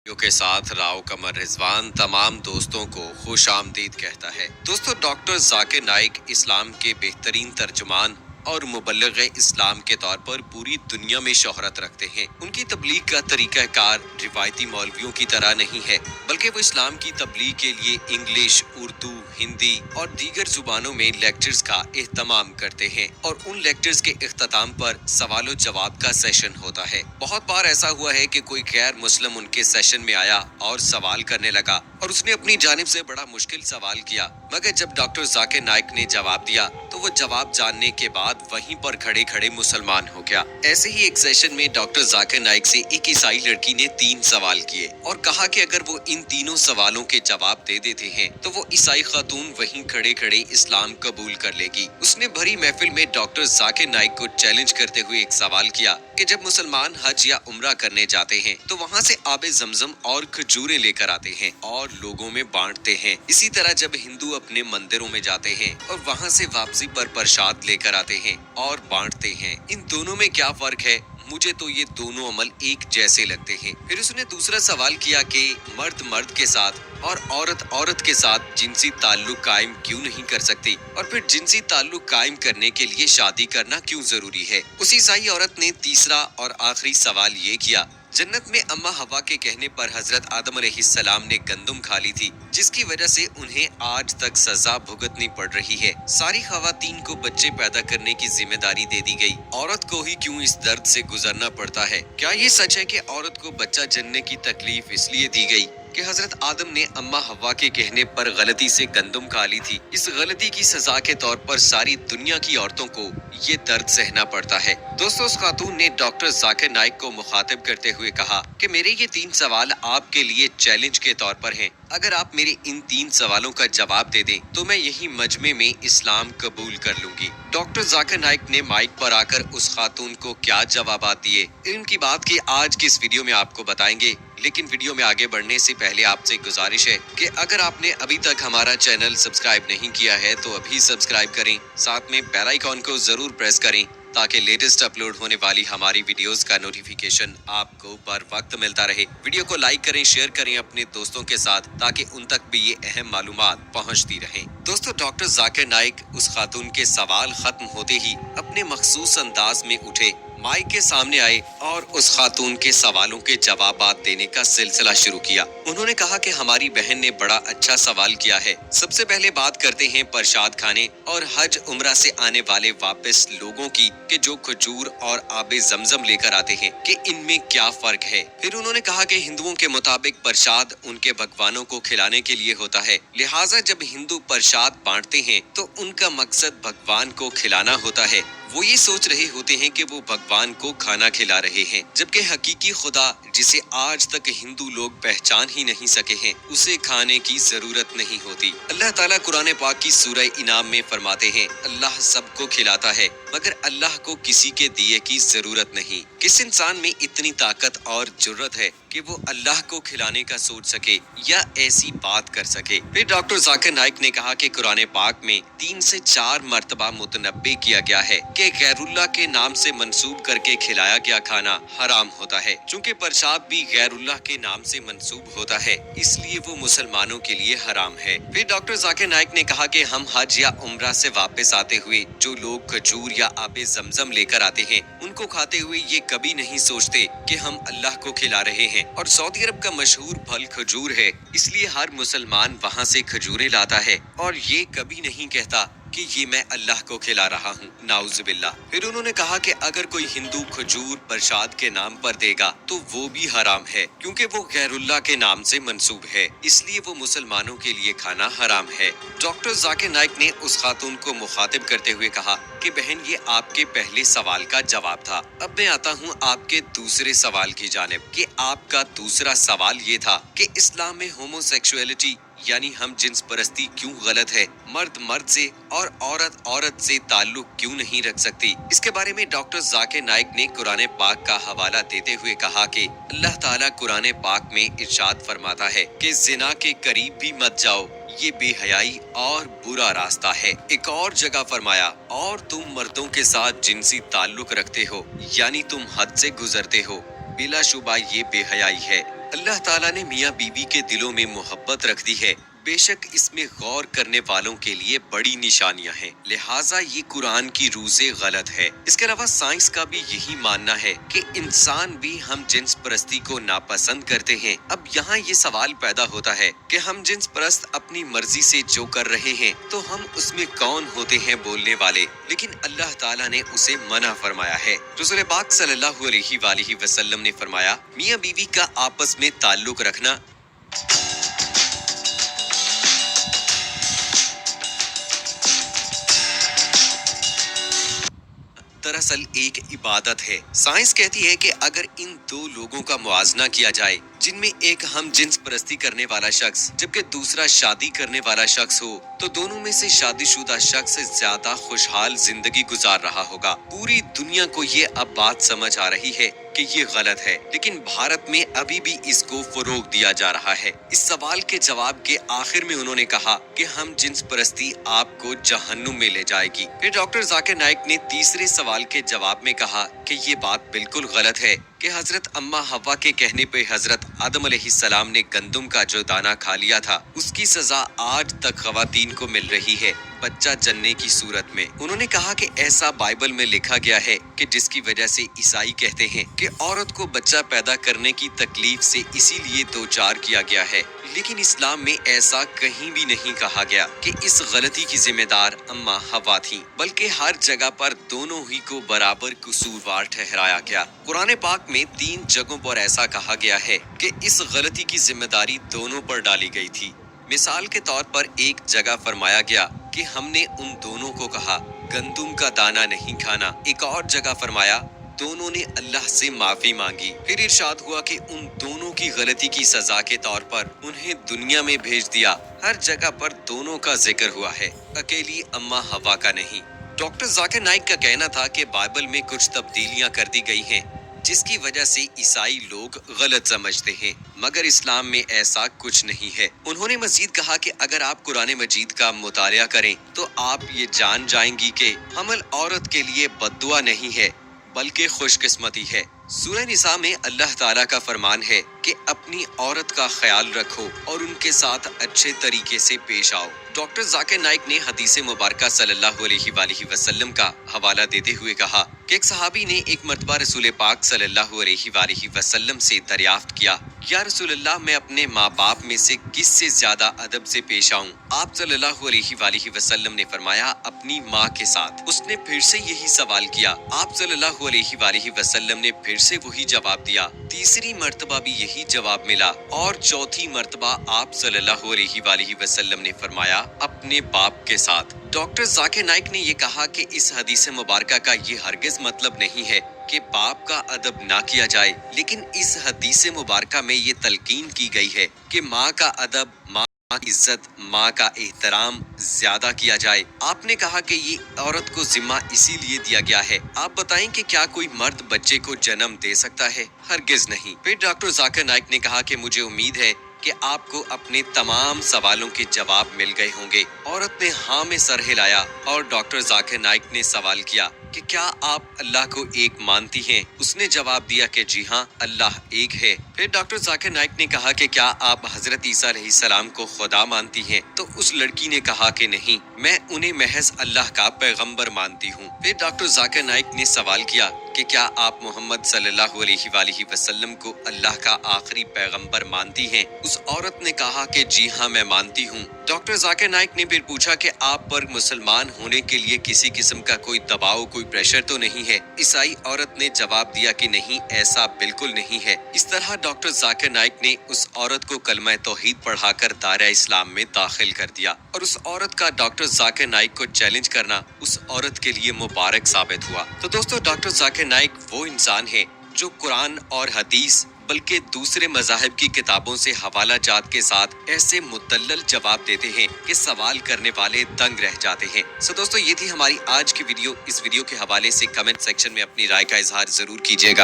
Video के साथ राव कमर रिजवान तमाम दोस्तों को खुश आमदीद कहता है। दोस्तों, डॉक्टर जाकिर नाइक इस्लाम के बेहतरीन तर्जुमान और मुबल्लिग इस्लाम के तौर पर पूरी दुनिया में शोहरत रखते हैं। उनकी तबलीग का तरीक़ाकार रिवायती मौलवियों की तरह नहीं है, बल्कि वो इस्लाम की तबलीग के लिए इंग्लिश, उर्दू, हिंदी और दीगर जुबानों में लेक्चर्स का एहतमाम करते हैं और उन लेक्चर्स के इख्तिताम पर सवाल जवाब का सेशन होता है। बहुत बार ऐसा हुआ है कि कोई गैर मुस्लिम उनके सेशन में आया और सवाल करने लगा और उसने अपनी जानिब से बड़ा मुश्किल सवाल किया, मगर जब डॉक्टर जाकिर नाइक ने जवाब दिया तो वो जवाब जानने के बाद वहीं पर खड़े खड़े मुसलमान हो गया। ऐसे ही एक सेशन में डॉक्टर जाकिर नाइक से एक ईसाई लड़की ने 3 सवाल किए और कहा कि अगर वो इन तीनों सवालों के जवाब दे देते हैं तो वो ईसाई खातून वहीं खड़े खड़े इस्लाम कबूल कर लेगी। उसने भरी महफिल में डॉक्टर जाकिर नाइक को चैलेंज करते हुए एक सवाल किया कि जब मुसलमान हज या उम्रा करने जाते हैं तो वहाँ से आबे जमजम और खजूरें लेकर आते हैं और लोगों में बांटते हैं। इसी तरह जब हिंदू अपने मंदिरों में जाते हैं और वहाँ से वापसी पर प्रसाद लेकर आते हैं और बांटते हैं, इन दोनों में क्या फर्क है? मुझे तो ये दोनों अमल एक जैसे लगते हैं। फिर उसने दूसरा सवाल किया कि मर्द मर्द के साथ और औरत औरत के साथ जिनसी ताल्लुक कायम क्यों नहीं कर सकती, और फिर जिनसी ताल्लुक कायम करने के लिए शादी करना क्यों जरूरी है। उसी ईसाई औरत ने तीसरा और आखिरी सवाल ये किया, जन्नत में अम्मा हवा के कहने पर हजरत आदम अलैहिस्सलाम ने गंदम खा ली थी, जिसकी वजह से उन्हें आज तक सजा भुगतनी पड़ रही है। सारी खवातीन को बच्चे पैदा करने की जिम्मेदारी दे दी गई, औरत को ही क्यों इस दर्द से गुजरना पड़ता है? क्या ये सच है कि औरत को बच्चा जनने की तकलीफ इसलिए दी गई कि हजरत आदम ने अम्मा हवा के कहने पर गलती से गंदम खा ली थी? इस गलती की सजा के तौर पर सारी दुनिया की औरतों को ये दर्द सहना पड़ता है। दोस्तों, उस खातून ने डॉक्टर जाकिर नाइक को मुखातिब करते हुए कहा कि मेरे ये 3 सवाल आपके लिए चैलेंज के तौर पर हैं। अगर आप मेरे इन 3 सवालों का जवाब दे दें तो मैं यही मजमे में इस्लाम कबूल कर लूंगी। डॉक्टर जाकिर नाइक ने माइक पर आकर उस खातून को क्या जवाब दिए, इल्म की बात की आज की इस वीडियो में आपको बताएंगे। लेकिन वीडियो में आगे बढ़ने से पहले आपसे गुजारिश है कि अगर आपने अभी तक हमारा चैनल सब्सक्राइब नहीं किया है तो अभी सब्सक्राइब करें, साथ में बेल आइकॉन को जरूर प्रेस करें ताकि लेटेस्ट अपलोड होने वाली हमारी वीडियोस का नोटिफिकेशन आपको बर वक्त मिलता रहे। वीडियो को लाइक करें, शेयर करें अपने दोस्तों के साथ ताकि उन तक भी ये अहम मालूमात पहुंचती रहें। दोस्तों, डॉक्टर जाकिर नाइक उस खातून के सवाल खत्म होते ही अपने मखसूस अंदाज में उठे, माइक के सामने आए और उस खातून के सवालों के जवाब देने का सिलसिला शुरू किया। उन्होंने कहा कि हमारी बहन ने बड़ा अच्छा सवाल किया है। सबसे पहले बात करते हैं प्रसाद खाने और हज उम्रा से आने वाले वापस लोगों की कि जो खजूर और आबे जमजम लेकर आते हैं कि इनमें क्या फर्क है। फिर उन्होंने कहा कि हिंदुओं के मुताबिक प्रसाद उनके भगवानों को खिलाने के लिए होता है, लिहाजा जब हिंदू प्रसाद बांटते हैं तो उनका मकसद भगवान को खिलाना होता है। वो ये सोच रहे होते हैं कि वो भगवान को खाना खिला रहे हैं, जबकि हकीकी खुदा जिसे आज तक हिंदू लोग पहचान ही नहीं सके हैं, उसे खाने की जरूरत नहीं होती। अल्लाह ताला कुरान पाक की सूरह इनाम में फरमाते हैं, अल्लाह सबको खिलाता है मगर अल्लाह को किसी के दिए की जरूरत नहीं। किस इंसान में इतनी ताकत और जुर्रत है कि वो अल्लाह को खिलाने का सोच सके या ऐसी बात कर सके? फिर डॉक्टर जाकिर नाइक ने कहा कि कुरान पाक में 3 से 4 मर्तबा मुतनब्बे किया गया है कि गैरुल्लाह के नाम से मंसूब करके खिलाया गया खाना हराम होता है। चूँकि प्रसाद भी गैरुल्लाह के नाम से मंसूब होता है, इसलिए वो मुसलमानों के लिए हराम है। फिर डॉक्टर जाकिर नाइक ने कहा कि हम हज या उम्रा से वापस आते हुए जो लोग खजूर या आबे जमजम लेकर आते हैं, उनको खाते हुए ये कभी नहीं सोचते कि हम अल्लाह को खिला रहे हैं। और सऊदी अरब का मशहूर फल खजूर है, इसलिए हर मुसलमान वहाँ से खजूरें लाता है और ये कभी नहीं कहता कि ये मैं अल्लाह को खिला रहा हूँ, नाउजुबिल्लाह। फिर उन्होंने कहा कि अगर कोई हिंदू खजूर प्रसाद के नाम पर देगा तो वो भी हराम है, क्योंकि वो गैरुल्लाह के नाम से मंसूब है, इसलिए वो मुसलमानों के लिए खाना हराम है। डॉक्टर जाकिर नाइक ने उस खातून को मुखातिब करते हुए कहा कि बहन, ये आपके पहले सवाल का जवाब था। अब मैं आता हूँ आपके दूसरे सवाल की जानिब कि आपका दूसरा सवाल ये था कि इस्लाम में होमोसेक्सुअलिटी यानी हम जिन्स परस्ती क्यों गलत है, मर्द मर्द से और औरत औरत से ताल्लुक क्यों नहीं रख सकती। इसके बारे में डॉक्टर जाकिर नाइक ने कुरान पाक का हवाला देते हुए कहा कि अल्लाह ताला कुरान पाक में इरशाद फरमाता है कि जिना के करीब भी मत जाओ, ये बेहयाई और बुरा रास्ता है। एक और जगह फरमाया, और तुम मर्दों के साथ जिनसी ताल्लुक रखते हो यानी तुम हद से गुजरते हो, बिला शुबा ये बेहयाई है। اللہ تعالیٰ نے میاں بیوی کے دلوں میں محبت رکھ دی ہے، بے شک اس میں غور کرنے والوں کے لیے بڑی نشانیاں ہیں، لہٰذا یہ قرآن کی روح سے غلط ہے۔ اس کے علاوہ سائنس کا بھی یہی ماننا ہے کہ انسان بھی ہم جنس پرستی کو ناپسند کرتے ہیں۔ اب یہاں یہ سوال پیدا ہوتا ہے کہ ہم جنس پرست اپنی مرضی سے جو کر رہے ہیں تو ہم اس میں کون ہوتے ہیں بولنے والے، لیکن اللہ تعالیٰ نے اسے منع فرمایا ہے۔ رسول پاک صلی اللہ علیہ وآلہ وسلم نے فرمایا، میاں بیوی کا آپس میں تعلق رکھنا دراصل ایک عبادت ہے۔ سائنس کہتی ہے کہ اگر ان دو لوگوں کا موازنہ کیا جائے جن میں ایک ہم جنس پرستی کرنے والا شخص جبکہ دوسرا شادی کرنے والا شخص ہو تو دونوں میں سے شادی شدہ شخص زیادہ خوشحال زندگی گزار رہا ہوگا۔ پوری دنیا کو یہ اب بات سمجھ آ رہی ہے کہ یہ غلط ہے، لیکن بھارت میں ابھی بھی اس کو فروغ دیا جا رہا ہے۔ اس سوال کے جواب کے آخر میں انہوں نے کہا کہ ہم جنس پرستی آپ کو جہنم میں لے جائے گی۔ پھر ڈاکٹر ذاکر نائک نے تیسرے سوال کے جواب میں کہا کہ یہ بات بالکل غلط ہے کہ حضرت اماں حوا کے کہنے پہ حضرت آدم علیہ السلام نے گندم کا جو دانہ کھا لیا تھا اس کی سزا آج تک خواتین کو مل رہی ہے، بچہ جننے کی صورت میں۔ انہوں نے کہا کہ ایسا بائبل میں لکھا گیا ہے کہ جس کی وجہ سے عیسائی کہتے ہیں کہ عورت کو بچہ پیدا کرنے کی تکلیف سے اسی لیے دوچار کیا گیا ہے، لیکن اسلام میں ایسا کہیں بھی نہیں کہا گیا کہ اس غلطی کی ذمہ دار اماں حوا تھیں، بلکہ ہر جگہ پر دونوں ہی کو برابر قصوروار ٹھہرایا گیا۔ قرآن پاک میں 3 جگہوں پر ایسا کہا گیا ہے کہ اس غلطی کی ذمہ داری دونوں پر ڈالی گئی تھی۔ مثال کے طور پر ایک جگہ فرمایا گیا کہ ہم نے ان دونوں کو کہا گندم کا دانہ نہیں کھانا، ایک اور جگہ فرمایا دونوں نے اللہ سے معافی مانگی۔ پھر ارشاد ہوا کہ ان دونوں کی غلطی کی سزا کے طور پر انہیں دنیا میں بھیج دیا۔ ہر جگہ پر دونوں کا ذکر ہوا ہے، اکیلی اماں حوا کا نہیں۔ ڈاکٹر ذاکر نائک کا کہنا تھا کہ بائبل میں کچھ تبدیلیاں کر دی گئی ہیں جس کی وجہ سے عیسائی لوگ غلط سمجھتے ہیں، مگر اسلام میں ایسا کچھ نہیں ہے۔ انہوں نے مزید کہا کہ اگر آپ قرآن مجید کا مطالعہ کریں تو آپ یہ جان جائیں گی کہ حمل عورت کے لیے بد دعا نہیں ہے بلکہ خوش قسمتی ہے۔ سورہ نساء میں اللہ تعالیٰ کا فرمان ہے کہ اپنی عورت کا خیال رکھو اور ان کے ساتھ اچھے طریقے سے پیش آؤ۔ ڈاکٹر ذاکر نائک نے حدیث مبارکہ صلی اللہ علیہ وآلہ وسلم کا حوالہ دیتے ہوئے کہا کہ ایک صحابی نے ایک مرتبہ رسول پاک صلی اللہ علیہ وآلہ وسلم سے دریافت کیا، یا رسول اللہ میں اپنے ماں باپ میں سے کس سے زیادہ ادب سے پیش آؤں؟ آپ صلی اللہ علیہ وآلہ وسلم نے فرمایا اپنی ماں کے ساتھ۔ اس نے پھر سے یہی سوال کیا، آپ صلی اللہ علیہ وآلہ وسلم نے پھر سے وہی جواب دیا۔ تیسری مرتبہ بھی یہی جواب ملا اور چوتھی مرتبہ آپ صلی اللہ علیہ وآلہ وسلم نے فرمایا اپنے باپ کے ساتھ۔ ڈاکٹر ذاکر نائک نے یہ کہا کہ اس حدیث مبارکہ کا یہ ہرگز مطلب نہیں ہے کہ باپ کا ادب نہ کیا جائے، لیکن اس حدیث مبارکہ میں یہ تلقین کی گئی ہے کہ ماں کا ادب، ماں کی عزت، ماں کا احترام زیادہ کیا جائے۔ آپ نے کہا کہ یہ عورت کو ذمہ اسی لیے دیا گیا ہے۔ آپ بتائیں کہ کیا کوئی مرد بچے کو جنم دے سکتا ہے؟ ہرگز نہیں۔ پھر ڈاکٹر ذاکر نائک نے کہا کہ مجھے امید ہے کہ آپ کو اپنے تمام سوالوں کے جواب مل گئے ہوں گے۔ عورت نے ہاں میں سر ہلایا اور ڈاکٹر ذاکر نائک نے سوال کیا کہ کیا آپ اللہ کو ایک مانتی ہیں؟ اس نے جواب دیا کہ جی ہاں، اللہ ایک ہے۔ پھر ڈاکٹر ذاکر نائک نے کہا کہ کیا آپ حضرت عیسیٰ علیہ السلام کو خدا مانتی ہیں؟ تو اس لڑکی نے کہا کہ نہیں، میں انہیں محض اللہ کا پیغمبر مانتی ہوں۔ پھر ڈاکٹر ذاکر نائک نے سوال کیا کہ کیا آپ محمد صلی اللہ علیہ وآلہ وسلم کو اللہ کا آخری پیغمبر مانتی ہیں؟ اس عورت نے کہا کہ جی ہاں میں مانتی ہوں۔ ڈاکٹر ذاکر نائک نے پھر پوچھا کہ آپ پر مسلمان ہونے کے لیے کسی قسم کا کوئی دباؤ، کوئی پریشر تو نہیں ہے؟ عیسائی عورت نے جواب دیا کہ نہیں، ایسا بالکل نہیں ہے۔ اس طرح ڈاکٹر ذاکر نائک نے اس عورت کو کلمہ توحید پڑھا کر دائرہ اسلام میں داخل کر دیا، اور اس عورت کا ڈاکٹر ذاکر نائک کو چیلنج کرنا اس عورت کے لیے مبارک ثابت ہوا۔ تو دوستو، ڈاکٹر ذاکر نائک وہ انسان ہے جو قرآن اور حدیث بلکہ دوسرے مذاہب کی کتابوں سے حوالہ جات کے ساتھ ایسے مدلل جواب دیتے ہیں کہ سوال کرنے والے دنگ رہ جاتے ہیں۔ دوستو، یہ تھی ہماری آج کی ویڈیو۔ اس ویڈیو کے حوالے سے کمنٹ سیکشن میں اپنی رائے کا اظہار ضرور کیجیے گا۔